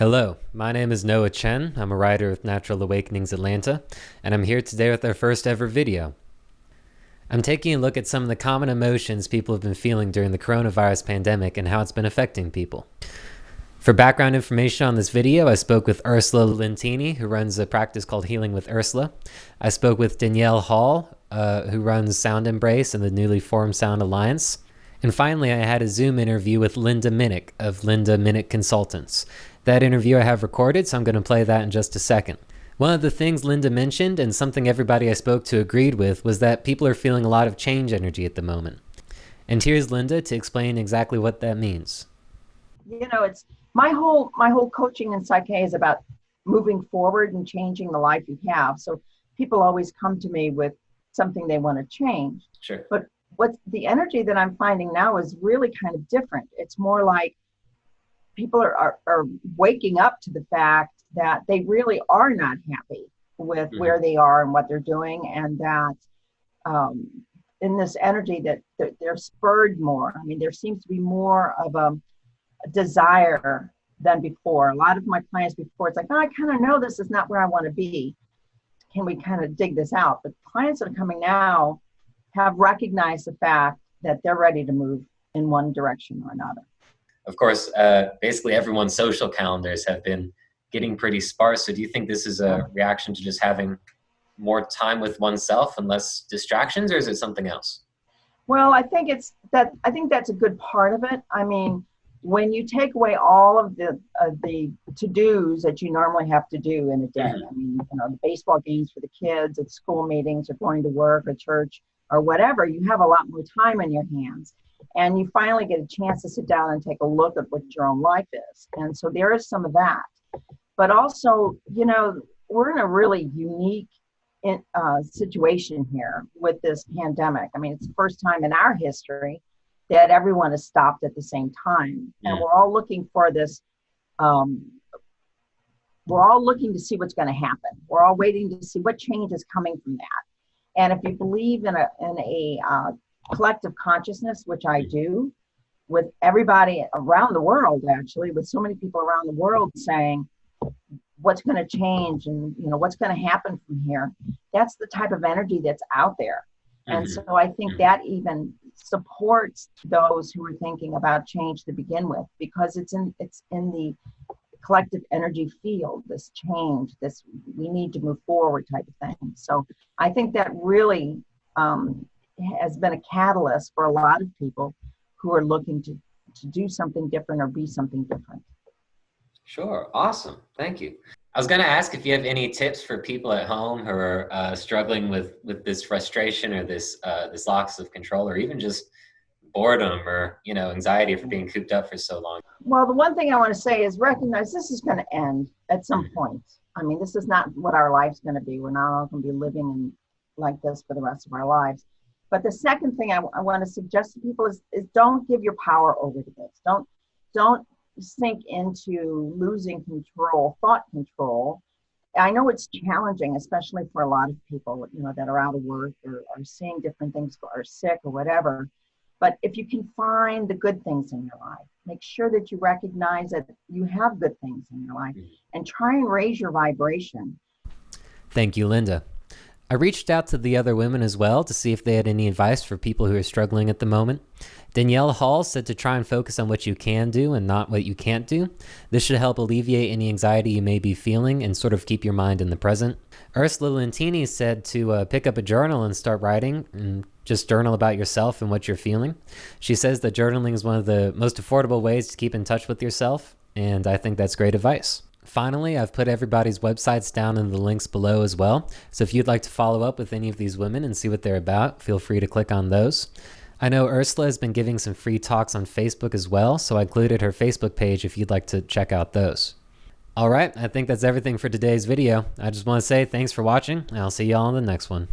Hello, my name is Noah Chen. I'm a writer with Natural Awakenings Atlanta, and I'm here today with our first ever video. I'm taking a look at some of the common emotions people have been feeling during the coronavirus pandemic and how it's been affecting people. For background information on this video, I spoke with Ursula Lentini, who runs a practice called Healing with Ursula. I spoke with Danielle Hall, who runs Sound Embrace and the newly formed Sound Alliance. And finally, I had a Zoom interview with Linda Minnick of Linda Minnick Consultants. That interview I have recorded, so I'm going to play that in just a second. One of the things Linda mentioned, and something everybody I spoke to agreed with, was that people are feeling a lot of change energy at the moment. And here's Linda to explain exactly what that means. You know, it's my whole coaching in Psyche is about moving forward and changing the life you have. So people always come to me with something they want to change. Sure. But what the energy that I'm finding now is really kind of different. It's more like people are waking up to the fact that they really are not happy with where they are and what they're doing, and that in this energy that they're spurred more. I mean, there seems to be more of a desire than before. A lot of my clients before, it's like, oh, I kind of know this is not where I want to be. Can we kind of dig this out? But clients that are coming now have recognized the fact that they're ready to move in one direction or another. Of course, basically everyone's social calendars have been getting pretty sparse. So do you think this is a reaction to just having more time with oneself and less distractions, or is it something else? Well, I think that's a good part of it. I mean, when you take away all of the to-dos that you normally have to do in a day, I mean, you know, the baseball games for the kids, the school meetings, or going to work or church or whatever, you have a lot more time in your hands. And you finally get a chance to sit down and take a look at what your own life is. And so there is some of that. But also, you know, we're in a really unique situation here with this pandemic. I mean, it's the first time in our history that everyone has stopped at the same time. And we're all looking for this, we're all looking to see what's going to happen. We're all waiting to see what change is coming from that. And if you believe in a collective consciousness, which I do, with everybody around the world, actually, with so many people around the world saying what's going to change and, you know, what's going to happen from here. That's the type of energy that's out there. And so I think that even supports those who are thinking about change to begin with, because it's in the collective energy field, this change, this we need to move forward type of thing. So I think that really has been a catalyst for a lot of people who are looking to do something different or be something different. Sure. Awesome. Thank you. I was going to ask if you have any tips for people at home who are struggling with this frustration or this loss of control, or even just boredom or, you know, anxiety for being cooped up for so long. Well, the one thing I want to say is recognize this is going to end at some point. I mean, this is not what our life's going to be. We're not all going to be living like this for the rest of our lives. But the second thing I want to suggest to people is don't give your power over to this. Don't sink into losing control, thought control. I know it's challenging, especially for a lot of people, you know, that are out of work or are seeing different things, or are sick or whatever. But if you can find the good things in your life, make sure that you recognize that you have good things in your life and try and raise your vibration. Thank you, Linda. I reached out to the other women as well to see if they had any advice for people who are struggling at the moment. Danielle Hall said to try and focus on what you can do and not what you can't do. This should help alleviate any anxiety you may be feeling and sort of keep your mind in the present. Ursula Lentini said to pick up a journal and start writing, and just journal about yourself and what you're feeling. She says that journaling is one of the most affordable ways to keep in touch with yourself, and I think that's great advice. Finally, I've put everybody's websites down in the links below as well, so if you'd like to follow up with any of these women and see what they're about, feel free to click on those. I know Ursula has been giving some free talks on Facebook as well, so I included her Facebook page if you'd like to check out those. Alright, I think that's everything for today's video. I just want to say thanks for watching, and I'll see y'all in the next one.